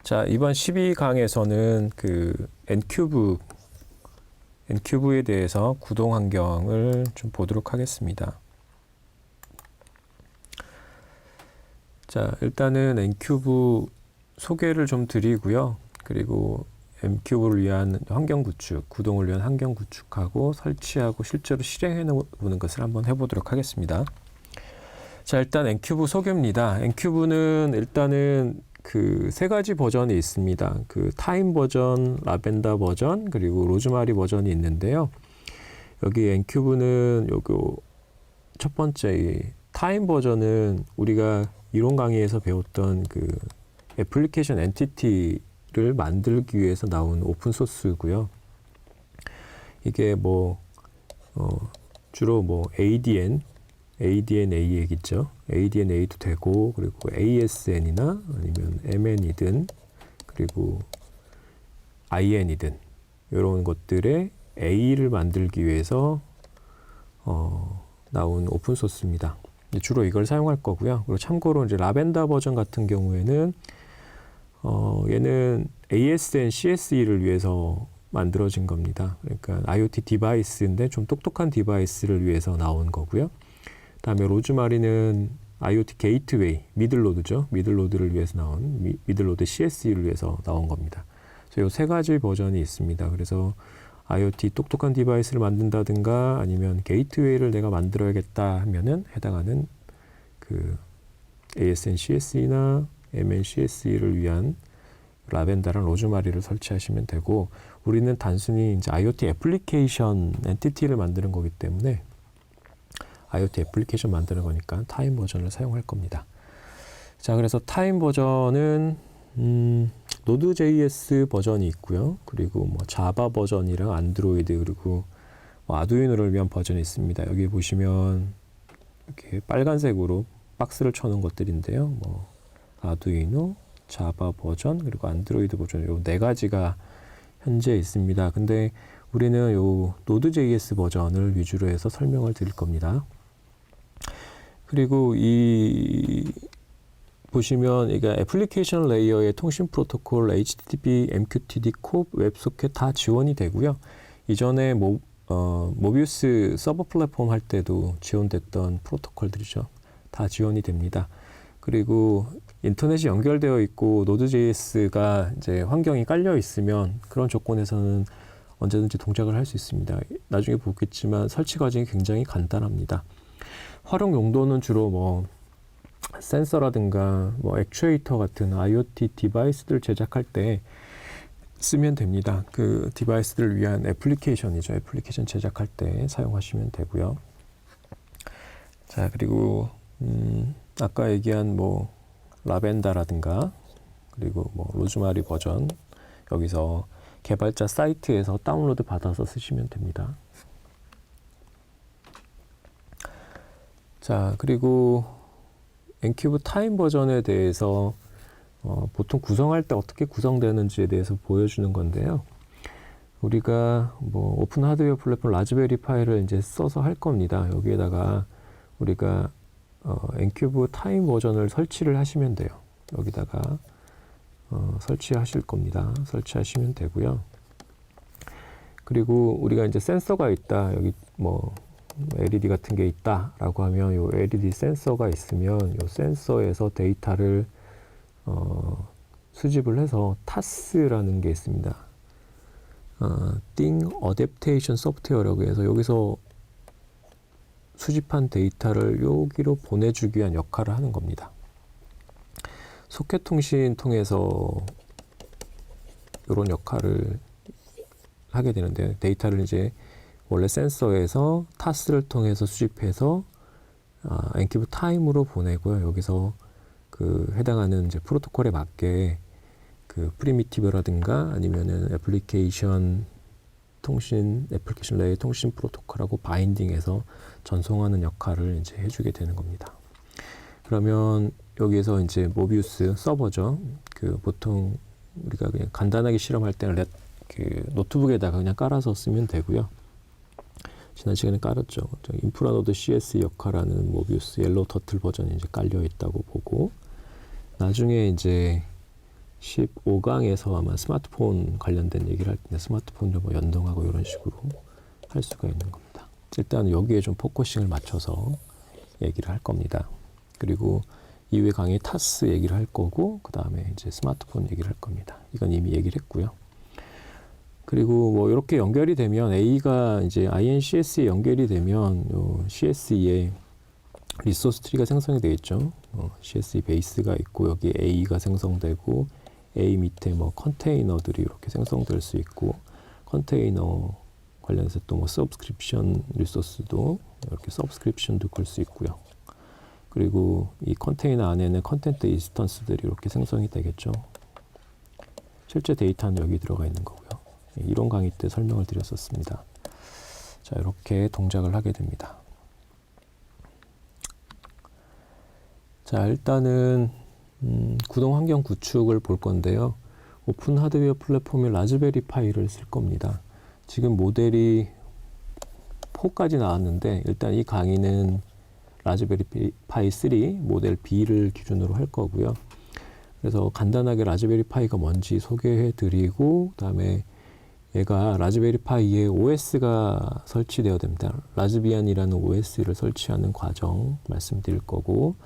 자, 이번 12강에서는 그 N큐브에 대해서 구동 환경을 좀 보도록 하겠습니다. 자, 일단은 N큐브 소개를 좀 드리고요. 그리고 N큐브를 위한 환경 구축, 구동을 위한 환경 구축하고 설치하고 실제로 실행해 보는 것을 한번 해보도록 하겠습니다. 자, 일단 N큐브 소개입니다. N큐브는 일단은 그 세 가지 버전이 있습니다. 그 타임 버전, 라벤더 버전, 그리고 로즈마리 버전이 있는데요. 여기 N큐브는 요거 첫 번째 타임 버전은 우리가 이론 강의에서 배웠던 그 애플리케이션 엔티티를 만들기 위해서 나온 오픈 소스고요. 이게 뭐 주로 뭐 ADNA 얘기죠. ADNA도 되고, 그리고 ASN이나 아니면 MN이든, 그리고 IN이든, 이런 것들의 A를 만들기 위해서 나온 오픈소스입니다. 주로 이걸 사용할 거고요. 그리고 참고로 이제 라벤더 버전 같은 경우에는 얘는 ASN CSE를 위해서 만들어진 겁니다. 그러니까 IoT 디바이스인데 좀 똑똑한 디바이스를 위해서 나온 거고요. 다음에 로즈마리는 IoT 게이트웨이, 미들로드죠. 미들로드를 위해서 나온, 미들로드 CSE를 위해서 나온 겁니다. 그래서 이 세 가지 버전이 있습니다. 그래서 IoT 똑똑한 디바이스를 만든다든가 아니면 게이트웨이를 내가 만들어야겠다 하면은 해당하는 그 ASN CSE나 MN CSE를 위한 라벤더랑 로즈마리를 설치하시면 되고, 우리는 단순히 이제 IoT 애플리케이션 엔티티를 만드는 거기 때문에 IoT 애플리케이션 만드는 거니까 타임 버전을 사용할 겁니다. 자, 그래서 타임 버전은 Node.js 버전이 있고요. 그리고 뭐 자바 버전이랑 안드로이드, 그리고 뭐 아두이노를 위한 버전이 있습니다. 여기 보시면 이렇게 빨간색으로 박스를 쳐놓은 것들인데요. 뭐 아두이노, 자바 버전, 그리고 안드로이드 버전, 요 네 가지가 현재 있습니다. 근데 우리는 요 Node.js 버전을 위주로 해서 설명을 드릴 겁니다. 그리고 이 보시면 이게 애플리케이션 레이어의 통신 프로토콜 HTTP, MQTT, CORP, 웹소켓 다 지원이 되고요. 이전에 모비우스 서버 플랫폼 할 때도 지원됐던 프로토콜들이죠. 다 지원이 됩니다. 그리고 인터넷이 연결되어 있고 Node.js가 이제 환경이 깔려 있으면 그런 조건에서는 언제든지 동작을 할 수 있습니다. 나중에 보겠지만 설치 과정이 굉장히 간단합니다. 활용 용도는 주로 뭐 센서라든가 뭐 액추에이터 같은 IoT 디바이스들 제작할 때 쓰면 됩니다. 그 디바이스들을 위한 애플리케이션이죠. 애플리케이션 제작할 때 사용하시면 되고요. 자, 그리고 아까 얘기한 뭐 라벤더라든가 그리고 뭐 로즈마리 버전, 여기서 개발자 사이트에서 다운로드 받아서 쓰시면 됩니다. 자, 그리고 N큐브 타임 버전에 대해서 보통 구성할 때 어떻게 구성되는지에 대해서 보여주는 건데요. 우리가 뭐 오픈 하드웨어 플랫폼 라즈베리 파이를 이제 써서 할 겁니다. 여기에다가 우리가 N큐브 타임 버전을 설치를 하시면 돼요. 여기다가 설치하실 겁니다. 설치하시면 되고요. 그리고 우리가 이제 센서가 있다. 여기 뭐 LED 같은 게 있다라고 하면 요 LED 센서가 있으면 요 센서에서 데이터를 수집을 해서 TAS라는 게 있습니다. Thing Adaptation Software라고 해서 여기서 수집한 데이터를 여기로 보내주기 위한 역할을 하는 겁니다. 소켓 통신 통해서 이런 역할을 하게 되는데, 데이터를 이제 원래 센서에서 TAS를 통해서 수집해서 N큐브 타임으로 보내고요. 여기서 그 해당하는 이제 프로토콜에 맞게 그 프리미티브라든가 아니면은 애플리케이션 레이어 통신 프로토콜하고 바인딩해서 전송하는 역할을 이제 해주게 되는 겁니다. 그러면 여기에서 이제 모비우스 서버죠. 그 보통 우리가 그냥 간단하게 실험할 때는 그 노트북에다가 그냥 깔아서 쓰면 되고요. 지난 시간에 깔았죠. 인프라노드 CS 역할하는 모비우스 옐로우 터틀 버전이 이제 깔려 있다고 보고, 나중에 이제 15강에서 아마 스마트폰 관련된 얘기를 할 텐데 스마트폰을 뭐 연동하고 이런 식으로 할 수가 있는 겁니다. 일단 여기에 좀 포커싱을 맞춰서 얘기를 할 겁니다. 그리고 이후에 강의 타스 얘기를 할 거고 그 다음에 이제 스마트폰 얘기를 할 겁니다. 이건 이미 얘기를 했고요. 그리고 뭐 이렇게 연결이 되면 A가 이제 INCS에 연결이 되면 요 CSE에 리소스 트리가 생성이 되어 있죠. CSE 베이스가 있고 여기 A가 생성되고 A 밑에 뭐 컨테이너들이 이렇게 생성될 수 있고 컨테이너 관련해서 또 뭐 서브스크립션 리소스도 이렇게 서브스크립션도 걸 수 있고요. 그리고 이 컨테이너 안에는 컨텐트 인스턴스들이 이렇게 생성이 되겠죠. 실제 데이터는 여기 들어가 있는 거고요. 이론 강의 때 설명을 드렸었습니다. 자, 이렇게 동작을 하게 됩니다. 자, 일단은 구동 환경 구축을 볼 건데요. 오픈 하드웨어 플랫폼에 라즈베리 파이를 쓸 겁니다. 지금 모델이 4까지 나왔는데 일단 이 강의는 라즈베리 파이 3 모델 B를 기준으로 할 거고요. 그래서 간단하게 라즈베리 파이가 뭔지 소개해 드리고 그다음에 얘가 라즈베리 파이에 OS가 설치되어야 됩니다. 라즈비안이라는 OS를 설치하는 과정 말씀드릴 거고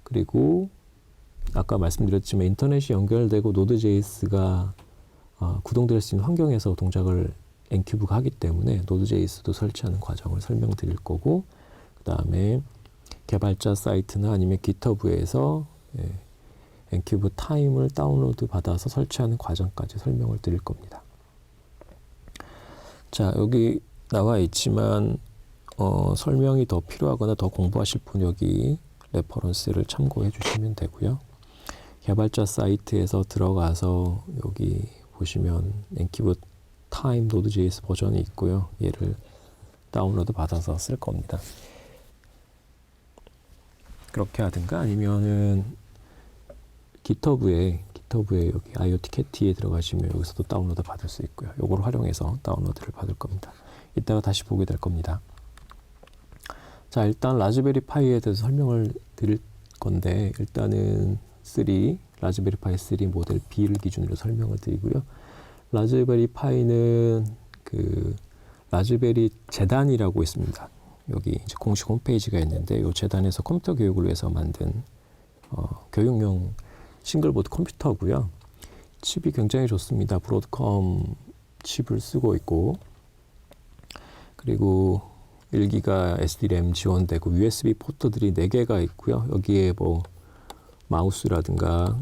그리고 아까 말씀드렸지만 인터넷이 연결되고 노드.js가 구동될 수 있는 환경에서 동작을 엔큐브가 하기 때문에 노드.js도 설치하는 과정을 설명드릴 거고 그 다음에 개발자 사이트나 아니면 GitHub에서 엔큐브 타임을 다운로드 받아서 설치하는 과정까지 설명을 드릴 겁니다. 자, 여기 나와 있지만 설명이 더 필요하거나 더 공부하실 분 여기 레퍼런스를 참고해 주시면 되고요. 개발자 사이트에서 들어가서 여기 보시면 엔큐브 타임 노드.js 버전이 있고요. 얘를 다운로드 받아서 쓸 겁니다. 그렇게 하든가 아니면은 GitHub에 여기 IoT 캣티에 들어가시면 여기서도 다운로드 받을 수 있고요. 요걸 활용해서 다운로드를 받을 겁니다. 이따가 다시 보게 될 겁니다. 자, 일단 라즈베리 파이에 대해서 설명을 드릴 건데 일단은 라즈베리 파이 3 모델 B를 기준으로 설명을 드리고요. 라즈베리 파이는 그 라즈베리 재단이라고 있습니다. 여기 이제 공식 홈페이지가 있는데 이 재단에서 컴퓨터 교육을 위해서 만든 교육용 싱글보드 컴퓨터고요. 칩이 굉장히 좋습니다. 브로드컴 칩을 쓰고 있고 그리고 1기가 SD램 지원되고 USB 포트들이 4개가 있고요. 여기에 뭐 마우스라든가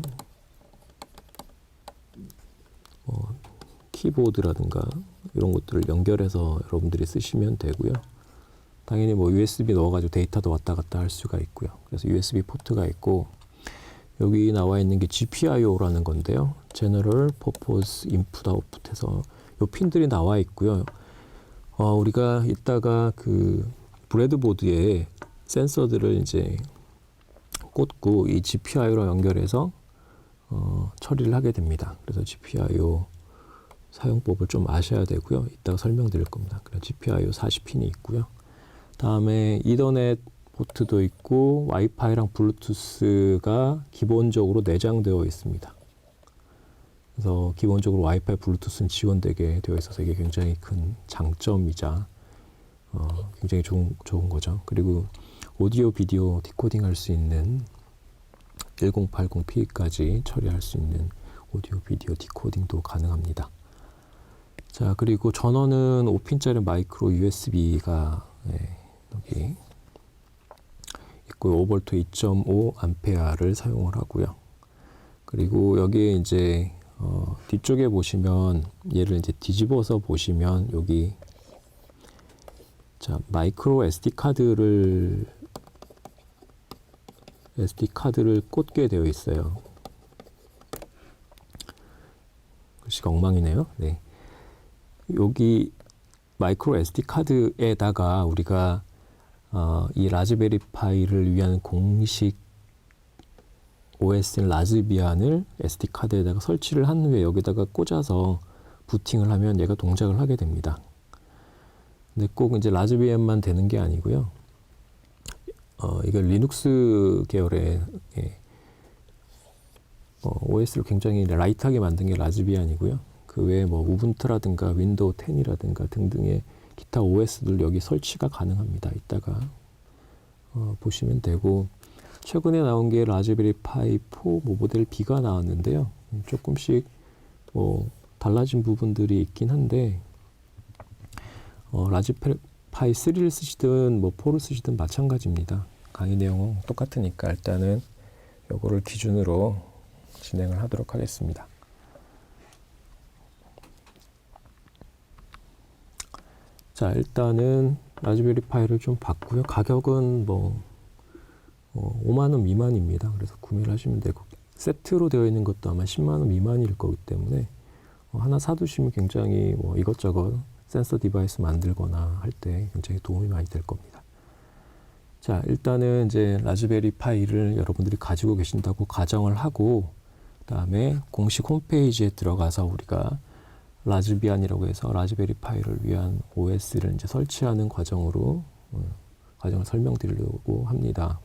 키보드라든가 이런 것들을 연결해서 여러분들이 쓰시면 되고요. 당연히 뭐 USB 넣어가지고 데이터도 왔다 갔다 할 수가 있고요. 그래서 USB 포트가 있고 여기 나와 있는 게 GPIO라는 건데요. General Purpose Input Output 해서 요 핀들이 나와 있고요. 우리가 이따가 그 브레드보드에 센서들을 이제 꽂고 이 GPIO랑 연결해서 처리를 하게 됩니다. 그래서 GPIO 사용법을 좀 아셔야 되고요. 이따가 설명드릴 겁니다. 그래서 GPIO 40핀이 있고요. 다음에 이더넷 포트도 있고 와이파이랑 블루투스가 기본적으로 내장되어 있습니다. 그래서 기본적으로 와이파이, 블루투스는 지원되게 되어 있어서 이게 굉장히 큰 장점이자 굉장히 좋은 거죠. 그리고 오디오, 비디오 디코딩 할 수 있는 1080p까지 처리할 수 있는 오디오, 비디오 디코딩도 가능합니다. 자, 그리고 전원은 5핀짜리 마이크로 USB가 여기 있고 5V 2.5 암페어를 사용을 하고요. 그리고 여기에 이제 뒤쪽에 보시면 얘를 이제 뒤집어서 보시면 여기 자, 마이크로 SD 카드를 꽂게 되어 있어요. 글씨가 엉망이네요. 네. 여기 마이크로 SD 카드에다가 우리가 이 라즈베리 파이를 위한 공식 OS인 라즈비안을 SD 카드에다가 설치를 한 후에 여기다가 꽂아서 부팅을 하면 얘가 동작을 하게 됩니다. 근데 꼭 이제 라즈비안만 되는 게 아니고요. 이게 리눅스 계열의 OS를 굉장히 라이트하게 만든 게 라즈비안이고요. 그 외에 뭐 우분투라든가 윈도우 10이라든가 등등의 기타 OS들 여기 설치가 가능합니다. 이따가 보시면 되고, 최근에 나온 게 라즈베리 파이 4 모델 B가 나왔는데요. 조금씩 달라진 부분들이 있긴 한데, 라즈베리 파이 3를 쓰시든 4를 쓰시든 마찬가지입니다. 강의 내용은 똑같으니까 일단은 요거를 기준으로 진행을 하도록 하겠습니다. 자, 일단은 라즈베리 파이를 좀 봤고요. 가격은 5만 원 미만입니다. 그래서 구매를 하시면 되고, 세트로 되어 있는 것도 아마 10만 원 미만일 거기 때문에 하나 사두시면 굉장히 이것저것 센서 디바이스 만들거나 할 때 굉장히 도움이 많이 될 겁니다. 자, 일단은 이제 라즈베리 파이를 여러분들이 가지고 계신다고 가정을 하고, 그다음에 공식 홈페이지에 들어가서 우리가 라즈비안이라고 해서 라즈베리 파이를 위한 OS를 이제 설치하는 과정을 설명드리려고 합니다.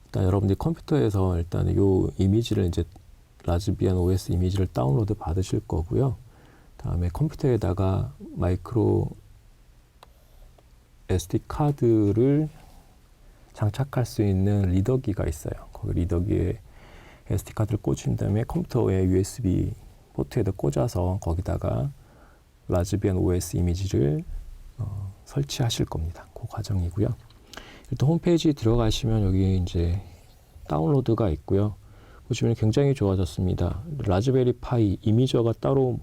일단 여러분들이 컴퓨터에서 일단 요 이미지를 이제 라즈비안 OS 이미지를 다운로드 받으실 거고요. 다음에 컴퓨터에다가 마이크로 SD 카드를 장착할 수 있는 리더기가 있어요. 거기 리더기에 SD 카드를 꽂으신 다음에 컴퓨터에 USB 포트에다 꽂아서 거기다가 라즈비안 OS 이미지를 설치하실 겁니다. 그 과정이고요. 일단 홈페이지에 들어가시면 여기 이제 다운로드가 있고요. 보시면 굉장히 좋아졌습니다. 라즈베리 파이 이미저가 따로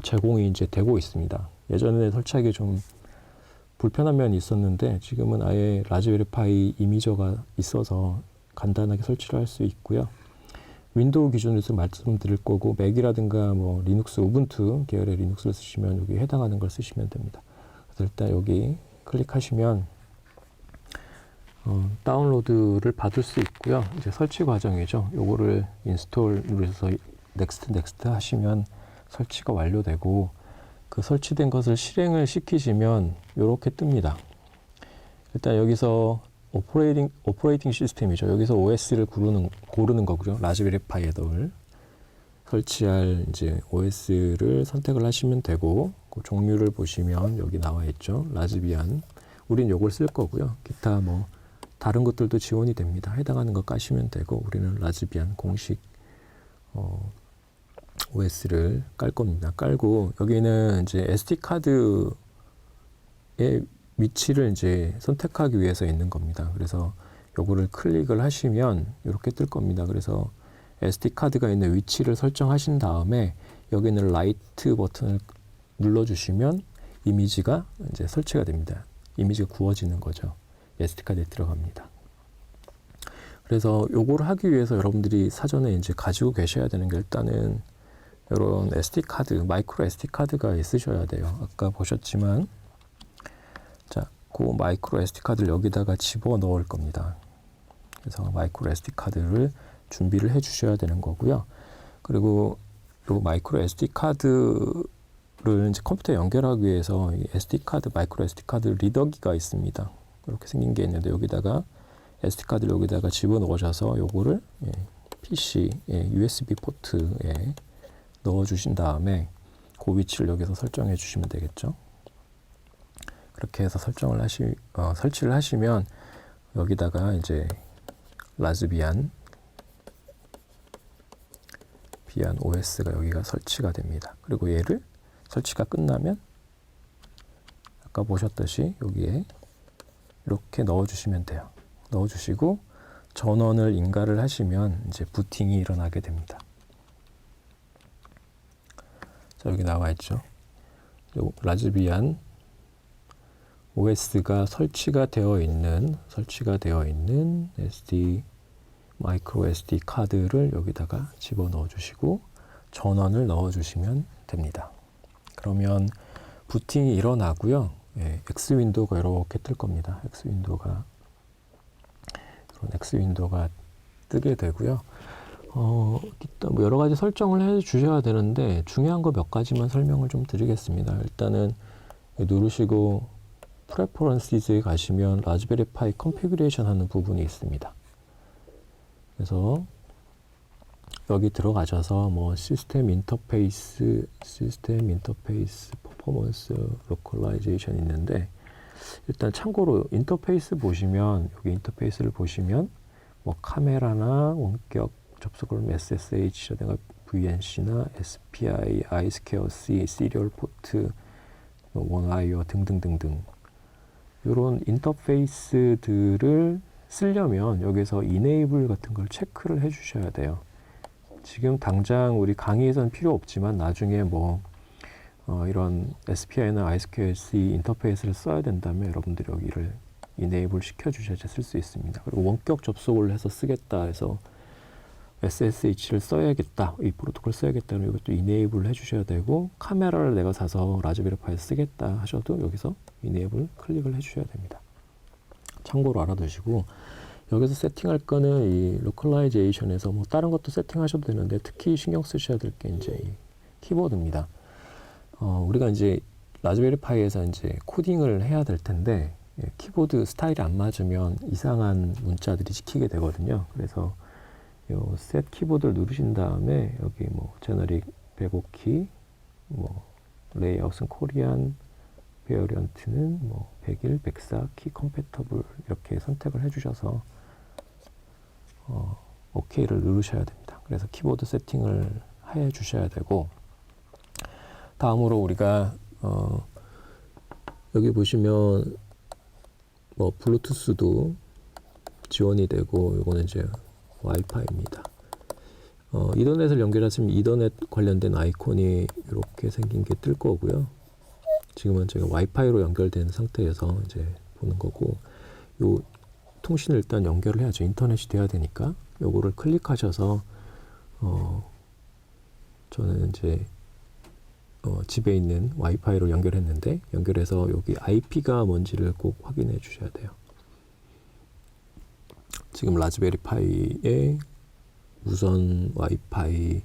제공이 이제 되고 있습니다. 예전에 설치하기 좀 불편한 면이 있었는데 지금은 아예 라즈베리 파이 이미저가 있어서 간단하게 설치를 할 수 있고요. 윈도우 기준에서 말씀드릴 거고, 맥이라든가 리눅스, 우분투 계열의 리눅스를 쓰시면 여기 해당하는 걸 쓰시면 됩니다. 그래서 일단 여기 클릭하시면 다운로드를 받을 수 있고요. 이제 설치 과정이죠. 요거를 인스톨 누르셔서 넥스트 하시면 설치가 완료되고, 그 설치된 것을 실행을 시키시면 이렇게 뜹니다. 일단 여기서 오퍼레이팅 시스템이죠. 여기서 OS를 고르는 거고요. 라즈베리 파이에다를 설치할 이제 OS를 선택을 하시면 되고, 그 종류를 보시면 여기 나와 있죠. 라즈비안. 우린 요걸 쓸 거고요. 기타 다른 것들도 지원이 됩니다. 해당하는 거 까시면 되고, 우리는 라즈비안 공식 OS를 깔 겁니다. 깔고 여기는 이제 SD 카드의 위치를 이제 선택하기 위해서 있는 겁니다. 그래서 요거를 클릭을 하시면 이렇게 뜰 겁니다. 그래서 SD 카드가 있는 위치를 설정하신 다음에 여기 있는 라이트 버튼을 눌러주시면 이미지가 이제 설치가 됩니다. 이미지가 구워지는 거죠. SD 카드에 들어갑니다. 그래서 요거를 하기 위해서 여러분들이 사전에 이제 가지고 계셔야 되는 게, 일단은 이런 SD 카드, 마이크로 SD 카드가 있으셔야 돼요. 아까 보셨지만, 자, 그 마이크로 SD 카드를 여기다가 집어 넣을 겁니다. 그래서 마이크로 SD 카드를 준비를 해 주셔야 되는 거고요. 그리고 이 마이크로 SD 카드를 이제 컴퓨터에 연결하기 위해서 이 SD 카드, 마이크로 SD 카드 리더기가 있습니다. 이렇게 생긴 게 있는데, 여기다가 SD 카드를 여기다가 집어 넣으셔서 요거를 PC USB 포트에 넣어 주신 다음에 그 위치를 여기서 설정해 주시면 되겠죠. 그렇게 해서 설치를 하시면 여기다가 이제 라즈비안 OS가 여기가 설치가 됩니다. 그리고 얘를 설치가 끝나면 아까 보셨듯이 여기에 이렇게 넣어 주시면 돼요. 넣어 주시고 전원을 인가를 하시면 이제 부팅이 일어나게 됩니다. 자, 여기 나와 있죠. 라즈비안 OS가 설치가 되어 있는 마이크로 SD 카드를 여기다가 집어 넣어 주시고 전원을 넣어 주시면 됩니다. 그러면 부팅이 일어나고요. X 윈도우가 이렇게 뜰 겁니다. X 윈도우가 뜨게 되고요. 일단 여러 가지 설정을 해 주셔야 되는데, 중요한 거 몇 가지만 설명을 좀 드리겠습니다. 일단은 누르시고 프레퍼런시즈에 가시면 라즈베리 파이 컨피그레이션 하는 부분이 있습니다. 그래서 여기 들어가셔서 뭐 시스템 인터페이스 퍼포먼스 로컬라이제이션 있는데, 일단 참고로 인터페이스 보시면, 여기 인터페이스를 보시면 뭐 카메라나 원격 접속을 SSH, VNC나 SPI, iSquare-C, 시리얼 포트, 원와이어 등등등등 이런 인터페이스들을 쓰려면 여기서 이네이블 같은 걸 체크를 해 주셔야 돼요. 지금 당장 우리 강의에서는 필요 없지만 나중에 뭐 이런 SPI나 iSquare-C 인터페이스를 써야 된다면 여러분들이 여기를 이네이블 시켜 주셔야지 쓸 수 있습니다. 그리고 원격 접속을 해서 쓰겠다 해서 SSH를 써야겠다, 이 프로토콜 써야겠다는 이것도 이네이블 해주셔야 되고, 카메라를 내가 사서 라즈베리 파이 쓰겠다 하셔도 여기서 이네이블 클릭을 해주셔야 됩니다. 참고로 알아두시고, 여기서 세팅할 거는 이 로컬라이제이션에서 뭐 다른 것도 세팅하셔도 되는데 특히 신경 쓰셔야 될 게 이제 이 키보드입니다. 우리가 이제 라즈베리 파이에서 이제 코딩을 해야 될 텐데 키보드 스타일이 안 맞으면 이상한 문자들이 찍히게 되거든요. 그래서 요 셋 키보드를 누르신 다음에 여기 뭐 제너릭 105키, 뭐 레이아웃은 코리안, 베어리언트는 뭐 101, 104, 키 컴패터블 이렇게 선택을 해주셔서 OK를 누르셔야 됩니다. 그래서 키보드 세팅을 해 주셔야 되고, 다음으로 우리가 여기 보시면 뭐 블루투스도 지원이 되고, 이거는 이제 와이파이입니다. 이더넷을 연결하시면 이더넷 관련된 아이콘이 이렇게 생긴 게 뜰 거고요. 지금은 제가 와이파이로 연결된 상태에서 이제 보는 거고, 요 통신을 일단 연결을 해야죠. 인터넷이 돼야 되니까 요거를 클릭하셔서 저는 이제 집에 있는 와이파이로 연결했는데, 연결해서 여기 IP가 뭔지를 꼭 확인해 주셔야 돼요. 지금 라즈베리 파이에 무선 와이파이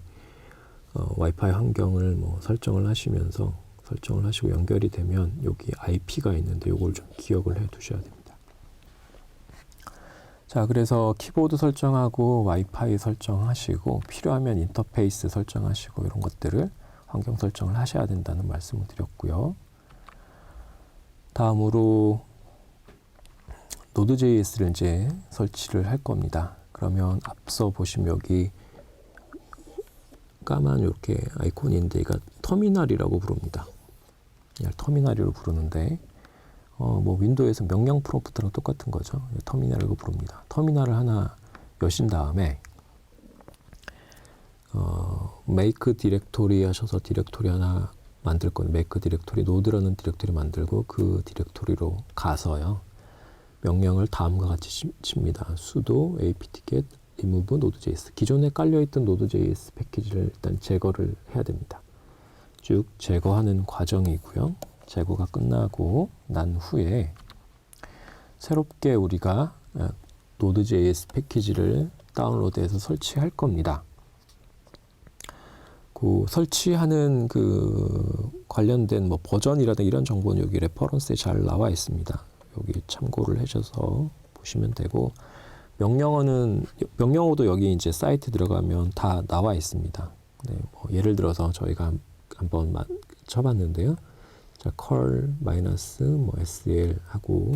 환경을 뭐 설정을 하시면서 설정을 하시고 연결이 되면 여기 IP가 있는데 이걸 좀 기억을 해 두셔야 됩니다. 자, 그래서 키보드 설정하고 와이파이 설정하시고 필요하면 인터페이스 설정하시고 이런 것들을 환경 설정을 하셔야 된다는 말씀을 드렸고요. 다음으로 노드.js를 이제 설치를 할 겁니다. 그러면 앞서 보시면 여기 까만 이렇게 아이콘이 있는데 이거 터미널이라고 부릅니다. 터미널이라고 부르는데 뭐 윈도우에서 명령 프롬프트랑 똑같은 거죠. 터미널이라고 부릅니다. 터미널을 하나 여신 다음에 make 디렉토리 하셔서 디렉토리 하나 만들 거예요. make 디렉토리, 노드라는 디렉토리 만들고 그 디렉토리로 가서요. 명령을 다음과 같이 칩니다. sudo apt-get remove node.js. 기존에 깔려있던 node.js 패키지를 일단 제거를 해야 됩니다. 쭉 제거하는 과정이고요. 제거가 끝나고 난 후에 새롭게 우리가 node.js 패키지를 다운로드해서 설치할 겁니다. 그 설치하는 그 관련된 뭐 버전이라든가 이런 정보는 여기 레퍼런스에 잘 나와 있습니다. 여기 참고를 하셔서 보시면 되고, 명령어도 여기 이제 사이트 들어가면 다 나와 있습니다. 네, 뭐 예를 들어서 저희가 한번 쳐봤는데요. 자, curl 뭐 SL 하고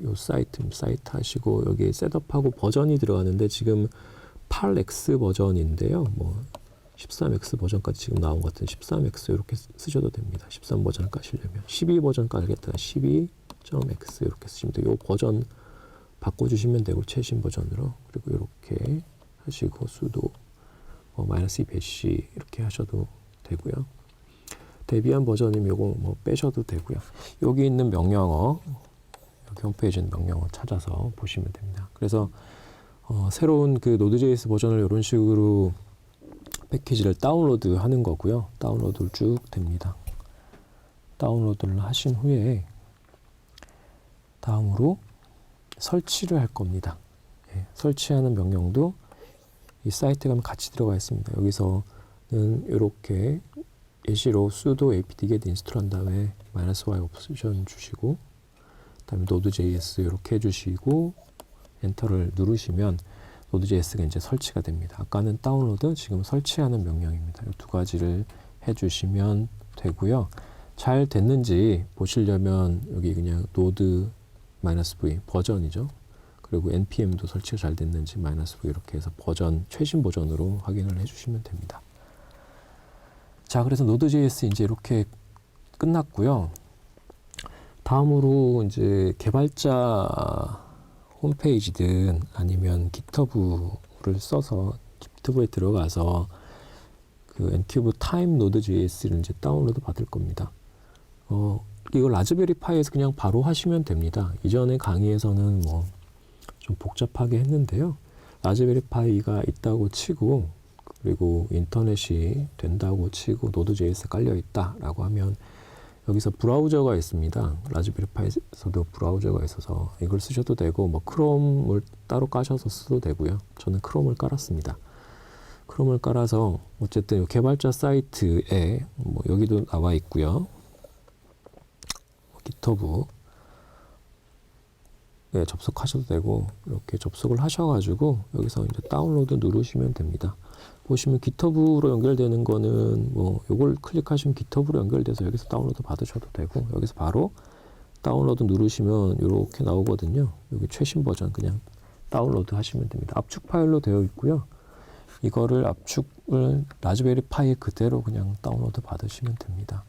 요 사이트 하시고 여기 셋업하고 버전이 들어가는데 지금 8X 버전인데요. 뭐 13X 버전까지 지금 나온 것 같은 13X 이렇게 쓰셔도 됩니다. 13 버전 까시려면 12 버전 깔겠다. 12.x 이렇게 쓰시면 돼요. 이 버전 바꿔주시면 되고 최신 버전으로, 그리고 이렇게 하시고 sudo -e 배시 이렇게 하셔도 되고요. 대비한 버전이면 요거 뭐 빼셔도 되고요. 여기 있는 명령어, 여기 홈페이지 있는 명령어 찾아서 보시면 됩니다. 그래서 새로운 그 Node.js 버전을 이런 식으로 패키지를 다운로드 하는 거고요. 다운로드를 쭉 됩니다. 다운로드를 하신 후에 다음으로 설치를 할 겁니다. 설치하는 명령도 이 사이트에 가면 같이 들어가 있습니다. 여기서는 이렇게 예시로 sudo apt-get install 한 다음에 -y 옵션 주시고 그다음에 node.js 이렇게 해주시고 엔터를 누르시면 Node.js가 이제 설치가 됩니다. 아까는 다운로드, 지금 설치하는 명령입니다. 이 두 가지를 해주시면 되고요. 잘 됐는지 보시려면 여기 그냥 node-v 버전이죠. 그리고 npm도 설치가 잘 됐는지 -v 이렇게 해서 버전, 최신 버전으로 확인을 해주시면 됩니다. 자, 그래서 Node.js 이제 이렇게 끝났고요. 다음으로 이제 개발자 홈페이지든 아니면 GitHub를 써서 GitHub에 들어가서 그 n큐브 타임 Node.js를 이제 다운로드 받을 겁니다. 이거 라즈베리 파이에서 그냥 바로 하시면 됩니다. 이전에 강의에서는 뭐 좀 복잡하게 했는데요. 라즈베리 파이가 있다고 치고, 그리고 인터넷이 된다고 치고 Node.js 깔려 있다라고 하면 여기서 브라우저가 있습니다. 라즈베리 파이에서도 브라우저가 있어서 이걸 쓰셔도 되고, 뭐 크롬을 따로 까셔서 써도 되고요. 저는 크롬을 깔았습니다. 크롬을 깔아서 어쨌든 개발자 사이트에 뭐 여기도 나와 있고요. GitHub 네, 접속하셔도 되고, 이렇게 접속을 하셔가지고 여기서 이제 다운로드 누르시면 됩니다. 보시면 GitHub로 연결되는 거는 뭐 요걸 클릭하시면 GitHub로 연결돼서 여기서 다운로드 받으셔도 되고, 여기서 바로 다운로드 누르시면 이렇게 나오거든요. 여기 최신 버전 그냥 다운로드 하시면 됩니다. 압축 파일로 되어 있고요. 이거를 압축을 라즈베리 파이 그대로 그냥 다운로드 받으시면 됩니다.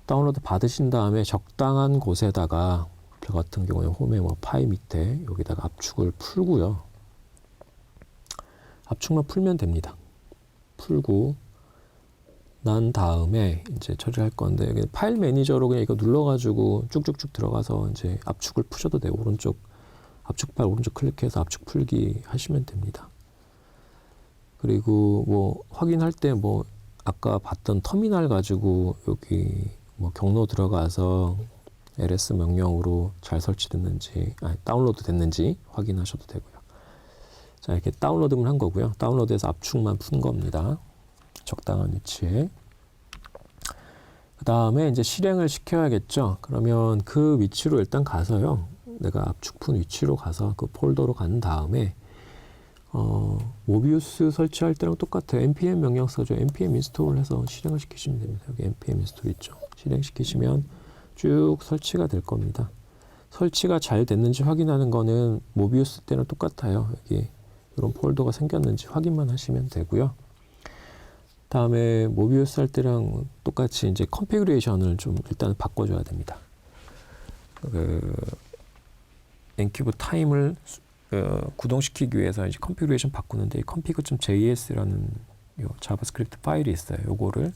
다운로드 받으신 다음에 적당한 곳에다가, 저 같은 경우에 홈에 뭐 파이 밑에 여기다가 압축을 풀고요. 압축만 풀면 됩니다. 풀고 난 다음에 이제 처리할 건데, 여기 파일 매니저로 그냥 이거 눌러가지고 쭉쭉쭉 들어가서 이제 압축을 푸셔도 돼요. 오른쪽 압축 파일 오른쪽 클릭해서 압축 풀기 하시면 됩니다. 그리고 뭐 확인할 때 뭐 아까 봤던 터미널 가지고 여기 뭐 경로 들어가서 ls 명령으로 잘 설치됐는지, 다운로드 됐는지 확인하셔도 되고요. 자, 이렇게 다운로드만 한 거고요. 다운로드해서 압축만 푼 겁니다. 적당한 위치에. 그 다음에 이제 실행을 시켜야겠죠. 그러면 그 위치로 일단 가서요. 내가 압축 푼 위치로 가서 그 폴더로 간 다음에 모비우스 설치할 때랑 똑같아요. npm 명령 써줘. npm 인스톨 해서 실행을 시키시면 됩니다. 여기 npm 인스톨 있죠. 실행시키시면 쭉 설치가 될 겁니다. 설치가 잘 됐는지 확인하는 거는 모비우스 때는 똑같아요. 여기 이런 폴더가 생겼는지 확인만 하시면 되고요. 다음에 모비우스 할 때랑 똑같이 이제 컨피그레이션을 좀 일단 바꿔줘야 됩니다. n큐브 타임을 구동시키기 위해서 이제 컨피그레이션 바꾸는데, 이 config.js라는 요 자바스크립트 파일이 있어요. 요거를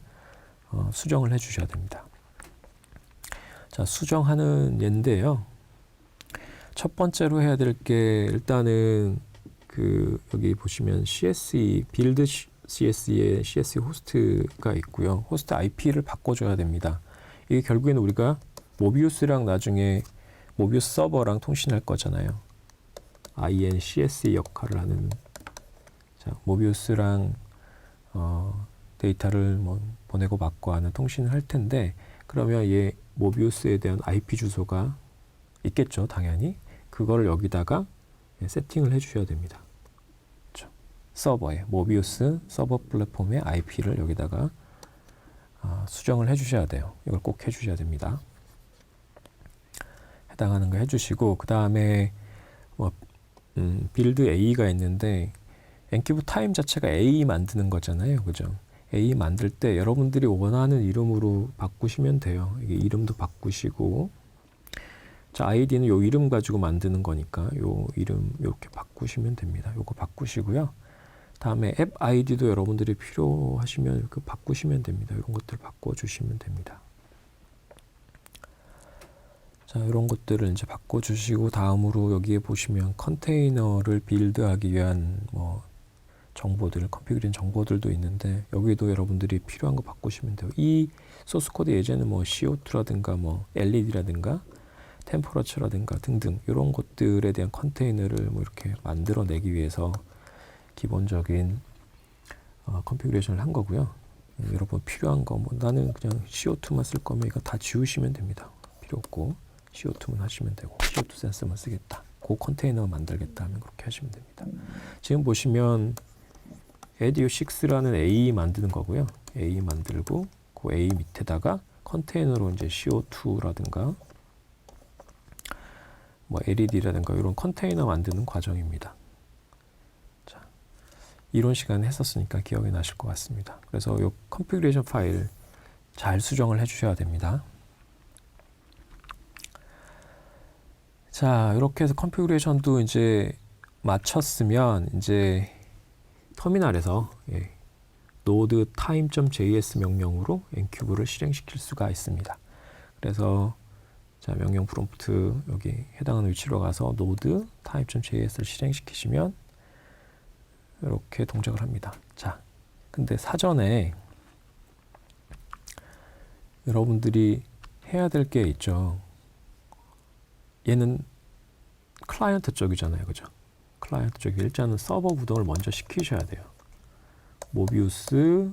수정을 해 주셔야 됩니다. 자, 수정하는 예인데요. 첫 번째로 해야 될 게, 일단은 여기 보시면 CSE 빌드 CSE에 CSE 호스트가 있고요. 호스트 IP를 바꿔줘야 됩니다. 이게 결국에는 우리가 모비우스랑 나중에 모비우스 서버랑 통신할 거잖아요. INCSE 역할을 하는, 자, 모비우스랑 데이터를 뭐 보내고 받고 하는 통신을 할 텐데, 그러면 얘 모비우스에 대한 IP 주소가 있겠죠, 당연히. 그걸 여기다가 세팅을 해주셔야 됩니다. 그렇죠? 서버에, 모비우스 서버 플랫폼의 IP를 여기다가 수정을 해주셔야 돼요. 이걸 꼭 해주셔야 됩니다. 해당하는 거 해주시고, 그 다음에 뭐 빌드 A가 있는데, n큐브 타임 자체가 A 만드는 거잖아요, 그죠? A 만들 때 여러분들이 원하는 이름으로 바꾸시면 돼요. 이게 이름도 바꾸시고, 자, 아이디는 요 이름 가지고 만드는 거니까 요 이름 이렇게 바꾸시면 됩니다. 요거 바꾸시고요. 다음에 앱 아이디도 여러분들이 필요하시면 이렇게 바꾸시면 됩니다. 이런 것들 바꿔주시면 됩니다. 자, 이런 것들을 이제 바꿔주시고, 다음으로 여기에 보시면 컨테이너를 빌드하기 위한 뭐 정보들, 컨피그린 정보들도 있는데, 여기도 여러분들이 필요한 거 바꾸시면 돼요. 이 소스 코드 예제는 뭐 CO2라든가 뭐 LED라든가 템퍼러처라든가 등등 이런 것들에 대한 컨테이너를 뭐 이렇게 만들어내기 위해서 기본적인 컨피그레이션을 한 거고요. 여러분 필요한 거, 뭐 나는 그냥 CO2만 쓸 거면 이거 다 지우시면 됩니다. 필요 없고 CO2만 하시면 되고, CO2 센서만 쓰겠다. 그 컨테이너 만들겠다 하면 그렇게 하시면 됩니다. 지금 보시면 edu6라는 A 만드는 거고요. A 만들고 그 A 밑에다가 컨테이너로 이제 CO2라든가 뭐 LED라든가 이런 컨테이너 만드는 과정입니다. 자, 이론 시간에 했었으니까 기억이 나실 것 같습니다. 그래서 이 컨피그레이션 파일 잘 수정을 해주셔야 됩니다. 자, 이렇게 해서 컨피그레이션도 이제 마쳤으면 이제 터미널에서 node time.js 명령으로 엔큐브를 실행시킬 수가 있습니다. 그래서 자, 명령 프롬프트 여기 해당하는 위치로 가서 node time.js를 실행시키시면 이렇게 동작을 합니다. 자, 근데 사전에 여러분들이 해야 될 게 있죠. 얘는 클라이언트 쪽이잖아요. 그죠? 클라이언트 쪽이 일단은 서버 구동을 먼저 시키셔야 돼요. 모비우스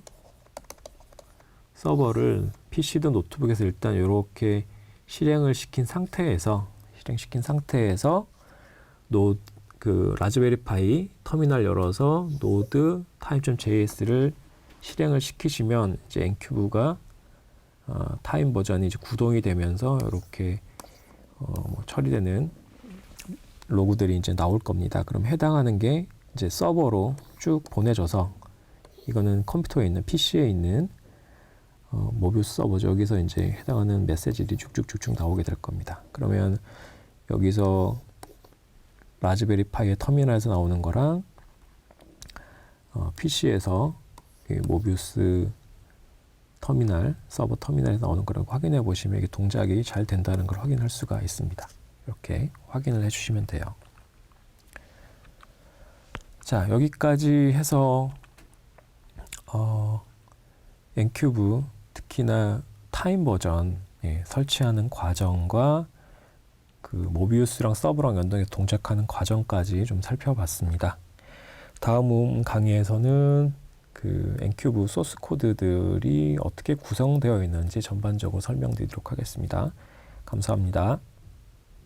서버를 PC든 노트북에서 일단 이렇게 실행시킨 상태에서 그 라즈베리 파이 터미널 열어서 node time.js를 실행을 시키시면 이제 엔큐브가 타임 버전이 이제 구동이 되면서 이렇게 뭐 처리되는 로그들이 이제 나올 겁니다. 그럼 해당하는 게 이제 서버로 쭉 보내져서 이거는 컴퓨터에 있는 PC에 있는 모비우스 서버죠. 여기서 이제 해당하는 메시지들이 쭉쭉쭉쭉 나오게 될 겁니다. 그러면 여기서 라즈베리 파이의 터미널에서 나오는 거랑 PC에서 모비우스 터미널, 서버 터미널에서 나오는 거라고 확인해 보시면 이게 동작이 잘 된다는 걸 확인할 수가 있습니다. 이렇게 확인을 해주시면 돼요. 자, 여기까지 해서 엔큐브 특히나 타임 버전 설치하는 과정과 그 모비우스랑 서버랑 연동해서 동작하는 과정까지 좀 살펴봤습니다. 다음 강의에서는 그 엔큐브 소스 코드들이 어떻게 구성되어 있는지 전반적으로 설명드리도록 하겠습니다. 감사합니다.